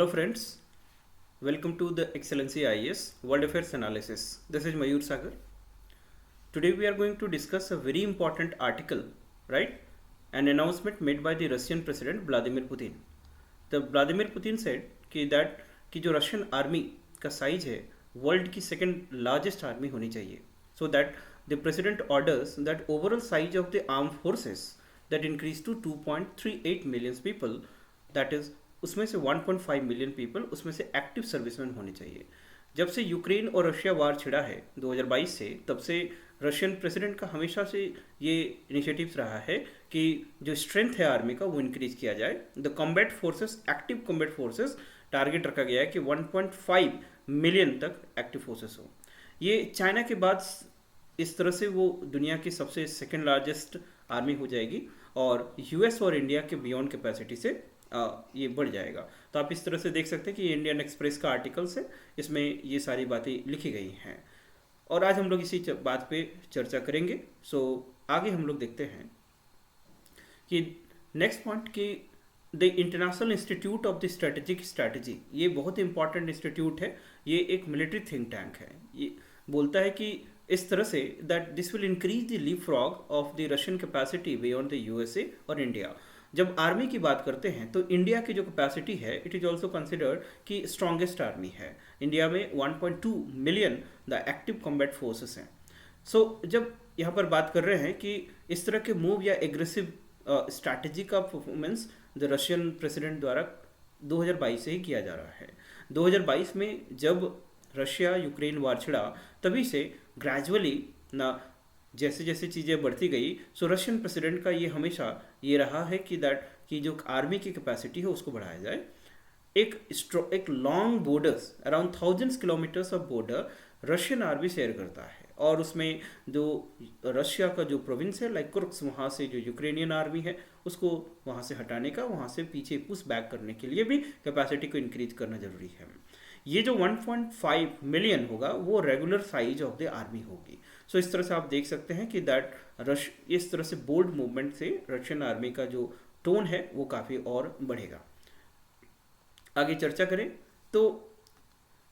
Hello friends, welcome to the Excellency IAS World Affairs Analysis. This is Mayur Sagar. Today we are going to discuss a very important article, right? An announcement made by the Russian President Vladimir Putin. The Vladimir Putin said कि जो Russian army का size है world की second largest army होनी चाहिए. So that the president orders that overall size of the armed forces that increase to 2.38 million people, that is उसमें से 1.5 million people उसमें से एक्टिव सर्विसमैन होने चाहिए. जब से यूक्रेन और रशिया वार छिड़ा है 2022 से, तब से रशियन प्रेसिडेंट का हमेशा से ये इनिशिएटिव्स रहा है कि जो स्ट्रेंथ है आर्मी का वो इंक्रीज किया जाए. The combat forces, active combat forces target रखा गया है कि 1.5 मिलियन तक एक्टिव फोर्सेस हो. ये चाइना के बाद इस तरह से वो दुनिया की सबसे सेकेंड लार्जेस्ट आर्मी हो जाएगी और यूएस और इंडिया के बियॉन्ड कैपेसिटी से ये बढ़ जाएगा. तो आप इस तरह से देख सकते हैं कि ये इंडियन एक्सप्रेस का आर्टिकल्स है, इसमें ये सारी बातें लिखी गई हैं और आज हम लोग इसी बात पे चर्चा करेंगे. सो आगे हम लोग देखते हैं कि नेक्स्ट पॉइंट कि the international institute of the strategic strategy, ये बहुत इंपॉर्टेंट इंस्टीट्यूट है. ये एक मिलिट्री थिंक टैंक है. ये बोलता है कि इस तरह से that this will increase the leapfrog of the Russian capacity beyond the USA और इंडिया. जब आर्मी की बात करते हैं तो इंडिया की जो कैपेसिटी है इट इज ऑल्सो कंसिडर्ड कि स्ट्रॉन्गेस्ट आर्मी है. इंडिया में 1.2 million the active combat forces हैं. सो जब यहाँ पर बात कर रहे हैं कि इस तरह के मूव या एग्रेसिव स्ट्रैटेजी का परफॉर्मेंस द रशियन प्रेसिडेंट द्वारा 2022 से ही किया जा रहा है. 2022 में जब रशिया यूक्रेन वार छिड़ा तभी से ग्रेजुअली ना जैसे जैसे चीज़ें बढ़ती गई, सो रशियन प्रेसिडेंट का ये हमेशा ये रहा है कि कि जो आर्मी की कैपेसिटी है उसको बढ़ाया जाए. एक long borders around thousands kilometres of border Russian army share करता है और उसमें जो रशिया का जो प्रोविंस है लाइक कुर्स्क, वहाँ से जो यूक्रेनियन आर्मी है उसको वहाँ से हटाने का, वहाँ से पीछे पुश बैक करने के लिए भी कैपेसिटी को इंक्रीज करना जरूरी है. ये जो 1.5 मिलियन होगा वो regular size of the army होगी. सो इस तरह से आप देख सकते हैं कि इस तरह से बोल्ड मूवमेंट से रशियन आर्मी का जो टोन है वो काफ़ी और बढ़ेगा. आगे चर्चा करें तो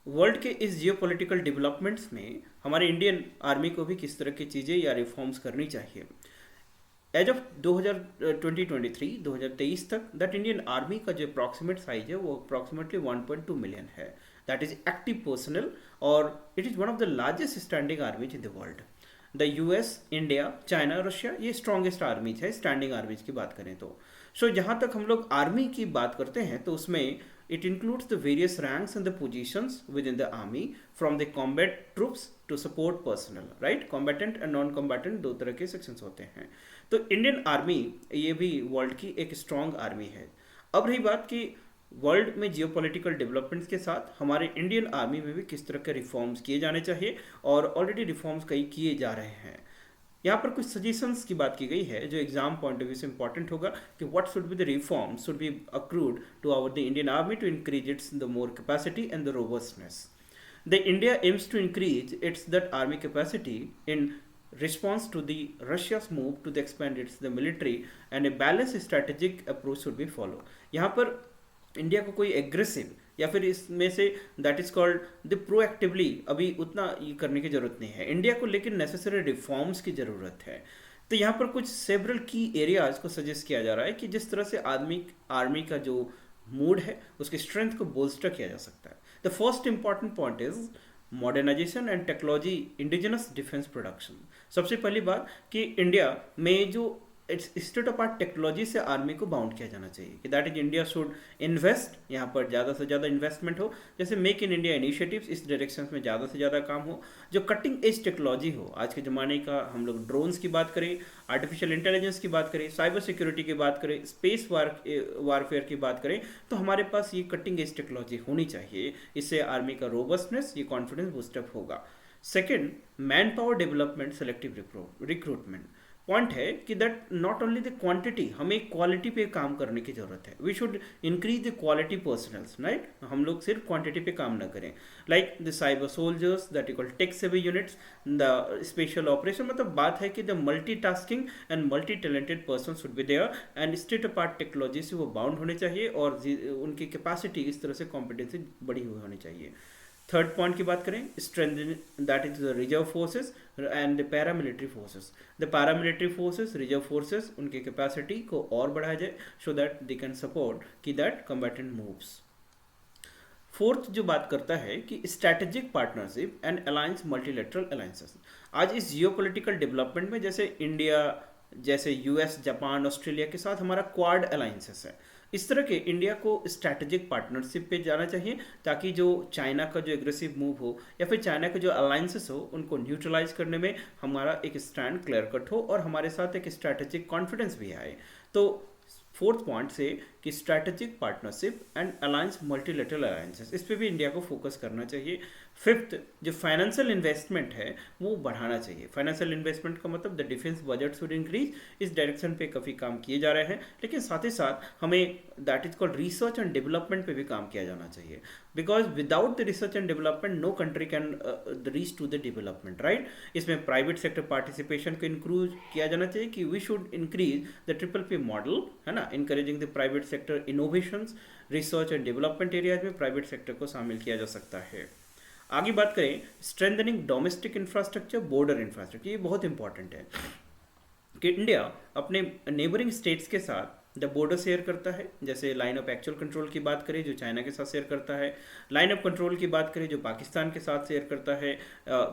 वर्ल्ड के इस जियोपॉलिटिकल डेवलपमेंट्स में हमारे इंडियन आर्मी को भी किस तरह की चीज़ें या रिफॉर्म्स करनी चाहिए. एज ऑफ 2023 तक दैट इंडियन आर्मी का जो अप्रॉक्सीमेट साइज है वो अप्रॉक्सीमेटली 1.2 मिलियन है. दैट इज एक्टिव पर्सनल और it is one of the largest standing आर्मीज in the world. The US, India, China, Russia ये स्ट्रॉन्गेस्ट आर्मीज है स्टैंडिंग आर्मीज की बात करें तो. सो जहाँ तक हम लोग आर्मी की बात करते हैं तो उसमें it includes the various ranks and the positions within the army from the combat troops to support personnel, right? Combatant and non-combatant दो तरह के sections होते हैं. तो इंडियन आर्मी ये भी वर्ल्ड की एक स्ट्रॉन्ग आर्मी है. अब रही बात कि वर्ल्ड में जियोपॉलिटिकल डेवलपमेंट्स के साथ हमारे इंडियन आर्मी में भी किस तरह के रिफॉर्म्स किए जाने चाहिए और ऑलरेडी रिफॉर्म्स कई किए जा रहे हैं. यहाँ पर कुछ सजेशंस की बात की गई है जो एग्जाम पॉइंट ऑफ व्यू से इंपॉर्टेंट होगा कि what should be the reform should be accrued to our the Indian army to increase its the more capacity and the robustness. The India aims to increase its that army capacity in response to the Russia's move to the expand its the military and a balanced strategic approach should be followed. यहाँ पर India को कोई aggressive या फिर इसमें से that is called the proactively अभी उतना ये करने की जरूरत नहीं है इंडिया को, लेकिन नेसेसरी रिफॉर्म्स की ज़रूरत है. तो यहाँ पर कुछ सेवरल की एरियाज को सजेस्ट किया जा रहा है कि जिस तरह से आर्मी का जो मूड है उसकी स्ट्रेंथ को बोल्स्टर किया जा सकता है. The first important point is modernisation and technology indigenous defence production. सबसे पहली बात कि इंडिया में जो स्टेट ऑफ आर्ट टेक्नोलॉजी से आर्मी को बाउंड किया जाना चाहिए कि that is India should invest, यहाँ पर ज़्यादा से ज़्यादा इन्वेस्टमेंट हो. जैसे मेक इन इंडिया इनिशिएटिव्स इस डायरेक्शन में ज़्यादा से ज़्यादा काम हो. जो कटिंग एज टेक्नोलॉजी हो, आज के ज़माने का हम लोग ड्रोन्स की बात करें, आर्टिफिशियल इंटेलिजेंस की बात करें, साइबर सिक्योरिटी की बात करें, स्पेस वारफेयर की बात करें, तो हमारे पास ये कटिंग एज टेक्नोलॉजी होनी चाहिए. इससे आर्मी का रोबस्टनेस, ये कॉन्फिडेंस बूस्टअप होगा. Second, man power development, selective recruitment. Point है कि that not only the quantity, हमें क्वालिटी पे काम करने की जरूरत है. We should increase the quality personnels, right. हम लोग सिर्फ क्वांटिटी पे काम ना करें. Like the cyber soldiers that equal tech savvy units, the special operation, मतलब बात है कि the multitasking and multi talented person should be there and state of art technology से वो बाउंड होने चाहिए और उनकी कैपेसिटी इस तरह से कॉम्पिटेंसी बड़ी हुई होनी चाहिए. थर्ड पॉइंट की बात करें, strengthen that is the reserve forces and the paramilitary forces. The paramilitary forces, reserve forces, उनकी कैपेसिटी को और बढ़ाया जाए so that they can support कि दैट कम्बैटेंट मूव्स. फोर्थ जो बात करता है कि strategic partnership and alliance, multilateral alliances. आज इस जियोपॉलिटिकल डेवलपमेंट में जैसे इंडिया, जैसे यूएस, जापान, ऑस्ट्रेलिया के साथ हमारा क्वाड अलायंसेस है, इस तरह के इंडिया को स्ट्रैटेजिक पार्टनरशिप पे जाना चाहिए ताकि जो चाइना का जो एग्रेसिव मूव हो या फिर चाइना के जो अलायंसेस हो उनको न्यूट्रलाइज करने में हमारा एक स्टैंड क्लियर कट हो और हमारे साथ एक स्ट्रैटेजिक कॉन्फिडेंस भी आए. तो फोर्थ पॉइंट से कि strategic partnership and alliance, multilateral alliances, इस पे भी इंडिया को फोकस करना चाहिए. फिफ्थ, जो फाइनेंशियल इन्वेस्टमेंट है वो बढ़ाना चाहिए. फाइनेंशियल इन्वेस्टमेंट का मतलब the defence budget should increase. इस डायरेक्शन पे काफ़ी काम किए जा रहे हैं, लेकिन साथ ही साथ हमें that is called research and development पे भी काम किया जाना चाहिए. Because without the research and development no country can reach to the development, right. इसमें प्राइवेट सेक्टर पार्टिसिपेशन को इंक्लूड किया जाना चाहिए कि we should increase the triple P model, है ना, encouraging the private sector innovations. Research and development areas में private sector को शामिल किया जा सकता है. आगे बात करें, strengthening domestic infrastructure, border infrastructure, ये बहुत इंपॉर्टेंट है कि इंडिया अपने नेबरिंग स्टेट्स के साथ द बॉर्डर शेयर करता है. जैसे लाइन ऑफ एक्चुअल कंट्रोल की बात करें जो चाइना के साथ शेयर करता है, लाइन ऑफ कंट्रोल की बात करें जो पाकिस्तान के साथ शेयर करता है,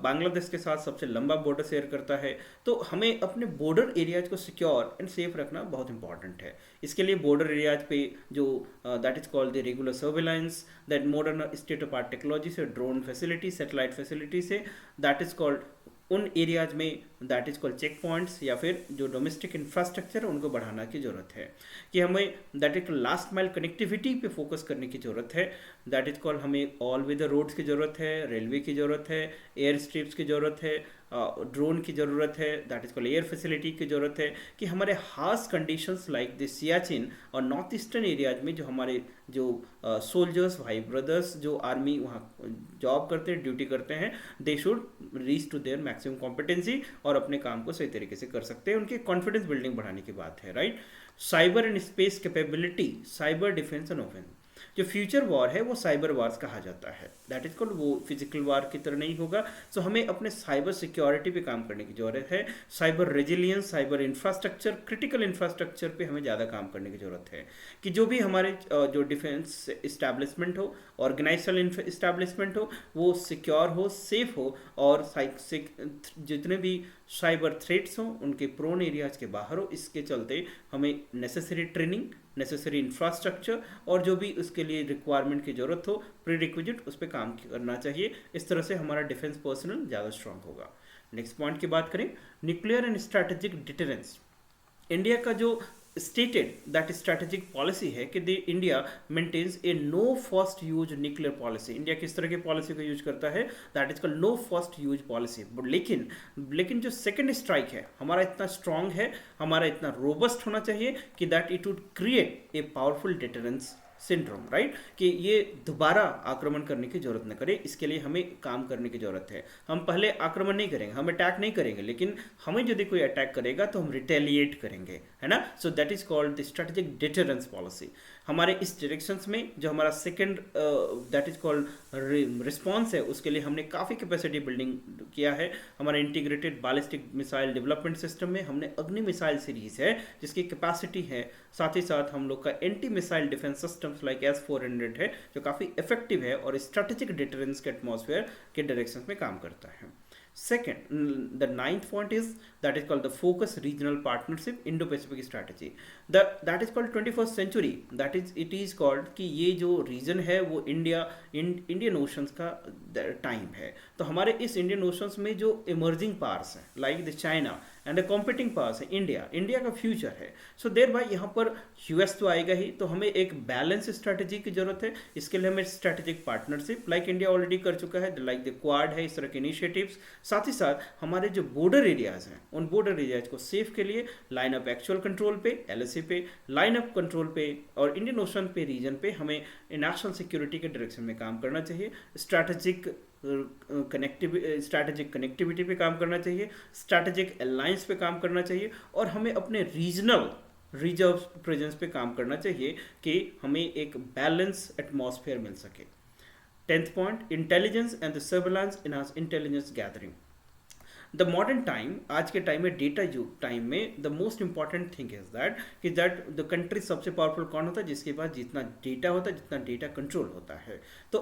बांग्लादेश के साथ सबसे लंबा बॉर्डर शेयर करता है. तो हमें अपने बॉर्डर एरियाज को सिक्योर एंड सेफ रखना बहुत इंपॉर्टेंट है. इसके लिए बॉर्डर एरियाज पे जो that is called the regular surveillance, that modern state of art technology से, ड्रोन फैसिलिटी, सैटेलाइट फैसिलिटी से, दैट इज कॉल्ड उन एरियाज में that is called check points या फिर जो डोमेस्टिक इंफ्रास्ट्रक्चर उनको बढ़ाना की जरूरत है. कि हमें that is last mile connectivity पे फोकस करने की जरूरत है. दैट इज कॉल्ड हमें ऑल वेदर रोड्स की जरूरत है, रेलवे की जरूरत है, एयर स्ट्रिप्स की जरूरत है, ड्रोन की ज़रूरत है, that is called air facility की ज़रूरत है. कि हमारे harsh conditions like the Siachen और नॉर्थ ईस्टर्न एरियाज में जो हमारे जो सोल्जर्स, भाई ब्रदर्स जो आर्मी वहाँ जॉब करते हैं, ड्यूटी करते हैं, they should reach to their maximum competency और अपने काम को सही तरीके से कर सकते हैं. उनकी कॉन्फिडेंस बिल्डिंग बढ़ाने की बात है, right. Cyber and space capability, cyber defence and offence. जो फ्यूचर वॉर है वो साइबर वार्स कहा जाता है, दैट इज कॉल्ड, वो फिजिकल वार की तरह नहीं होगा. सो हमें अपने साइबर सिक्योरिटी पे काम करने की जरूरत है. Cyber resilience, cyber infrastructure, critical infrastructure पे हमें ज़्यादा काम करने की जरूरत है. कि जो भी हमारे जो डिफेंस इस्टेब्लिशमेंट हो, ऑर्गेनाइजेशनल इस्टेब्लिशमेंट हो, वो सिक्योर हो, सेफ हो और जितने भी साइबर थ्रेट्स हों उनके प्रोन एरियाज के बाहर हो. इसके चलते हमें नेसेसरी ट्रेनिंग, नेसेसरी इंफ्रास्ट्रक्चर और जो भी उसके लिए रिक्वायरमेंट की ज़रूरत हो, प्री रिक्विजिट, उस पर काम करना चाहिए. इस तरह से हमारा डिफेंस पर्सनल ज़्यादा स्ट्रांग होगा. नेक्स्ट पॉइंट की बात करें, nuclear and strategic deterrence. India का जो स्टेटेड दैट स्ट्रैटेजिक पॉलिसी है कि the India maintains a no first use nuclear policy. India किस तरह की पॉलिसी का यूज करता है, that is called no first use policy. But लेकिन जो सेकंड स्ट्राइक है हमारा इतना स्ट्रांग है, हमारा इतना रोबस्ट होना चाहिए कि that it would create a powerful deterrence syndrome, right. कि ये दोबारा आक्रमण करने की जरूरत न करे. इसके लिए हमें काम करने की जरूरत है. हम पहले आक्रमण नहीं करेंगे, हम अटैक नहीं करेंगे, लेकिन हमें यदि कोई अटैक करेगा तो हम रिटेलिएट करेंगे, है ना. So that is called the strategic deterrence policy. हमारे इस डायरेक्शंस में जो हमारा second that is called response है, उसके लिए हमने काफ़ी कैपेसिटी बिल्डिंग किया है. हमारे integrated ballistic missile development system में हमने अग्नि मिसाइल सीरीज है जिसकी कैपेसिटी है. साथ ही साथ हम लोग का anti missile defence systems like S-400 है जो काफ़ी इफेक्टिव है और स्ट्रेटेजिक डिटरेंस के एटमॉस्फेयर के डायरेक्शन में काम करता है. Second, the ninth point is that is called the focus regional partnership Indo-Pacific strategy. That is called 21st century. That is it is called कि ये जो रीजन है वो इंडियन ओशंस का टाइम है. तो हमारे इस इंडियन ओशंस में जो इमर्जिंग पार्ट्स हैं like the China and the competing powers है इंडिया, इंडिया का फ्यूचर है। सो देर बाय यहाँ पर यूएस तो आएगा ही, तो हमें एक बैलेंस स्ट्रैटेजी की जरूरत है। इसके लिए हमें strategic partnership like India already कर चुका है, लाइक द क्वाड है, इस तरह के इनिशिएटिव्स। साथ ही साथ हमारे जो बॉर्डर एरियाज हैं उन बॉर्डर एरियाज को सेफ के लिए लाइन अप एक्चुअल कंट्रोल पे, एलएसी पे, लाइन अप कंट्रोल पे और इंडियन ओशन पे रीजन पे हमें नेशनल सिक्योरिटी के डायरेक्शन में काम करना चाहिए। स्ट्रैटेजिक कनेक्टिविटी पे काम करना चाहिए, स्ट्रैटेजिक अलायंस पे काम करना चाहिए और हमें अपने रीजनल रिजर्व प्रेजेंस पे काम करना चाहिए कि हमें एक बैलेंस एटमॉस्फेयर मिल सके। 10th point, intelligence and the surveillance in our intelligence gathering. The modern time, आज के टाइम में, डेटा युग टाइम में, the most important thing is that कि दैट द कंट्री सबसे पावरफुल कौन होता है, जिसके पास जितना डेटा होता है, जितना डेटा कंट्रोल होता है। तो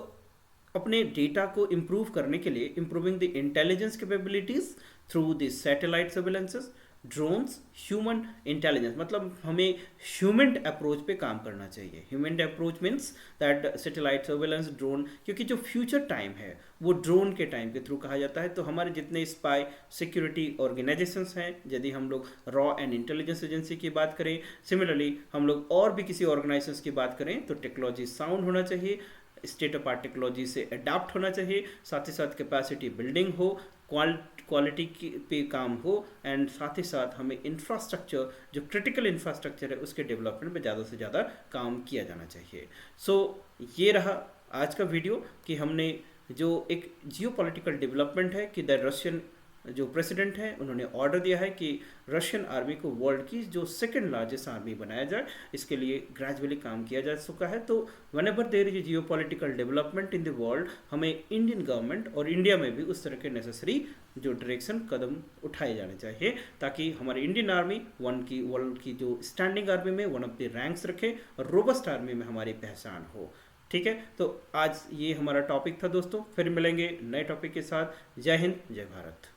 अपने डेटा को इम्प्रूव करने के लिए improving the intelligence capabilities through the satellite surveillances, drones, human intelligence, मतलब हमें ह्यूमन अप्रोच पे काम करना चाहिए। Human approach means that satellite surveillance, drone, क्योंकि जो फ्यूचर टाइम है वो ड्रोन के टाइम के थ्रू कहा जाता है। तो हमारे जितने स्पाई सिक्योरिटी ऑर्गेनाइजेशंस हैं, यदि हम लोग रॉ एंड इंटेलिजेंस एजेंसी की बात करें, सिमिलरली हम लोग और भी किसी ऑर्गेनाइजेशंस की बात करें, तो टेक्नोलॉजी साउंड होना चाहिए, स्टेट ऑफ आर्ट टेक्नोलॉजी से अडाप्ट होना चाहिए, साथ ही साथ कैपेसिटी बिल्डिंग हो, क्वालिटी पे काम हो, एंड साथ ही साथ हमें इंफ्रास्ट्रक्चर, जो क्रिटिकल इंफ्रास्ट्रक्चर है, उसके डेवलपमेंट में ज़्यादा से ज़्यादा काम किया जाना चाहिए। सो ये रहा आज का वीडियो कि हमने जो एक जियोपॉलिटिकल डेवलपमेंट है कि द रशियन जो प्रेसिडेंट है उन्होंने ऑर्डर दिया है कि रशियन आर्मी को वर्ल्ड की जो सेकंड लार्जेस्ट आर्मी बनाया जाए, इसके लिए ग्रेजुअली काम किया जा चुका है। तो whenever there is geopolitical development in the world, हमें इंडियन गवर्नमेंट और इंडिया में भी उस तरह के नेसेसरी जो डायरेक्शन कदम उठाए जाने चाहिए, ताकि हमारी इंडियन आर्मी वर्ल्ड की जो स्टैंडिंग आर्मी में वन ऑफ द रैंक्स रखे और रोबस्ट आर्मी में हमारी पहचान हो। ठीक है, तो आज ये हमारा टॉपिक था दोस्तों, फिर मिलेंगे नए टॉपिक के साथ। जय हिंद, जय भारत।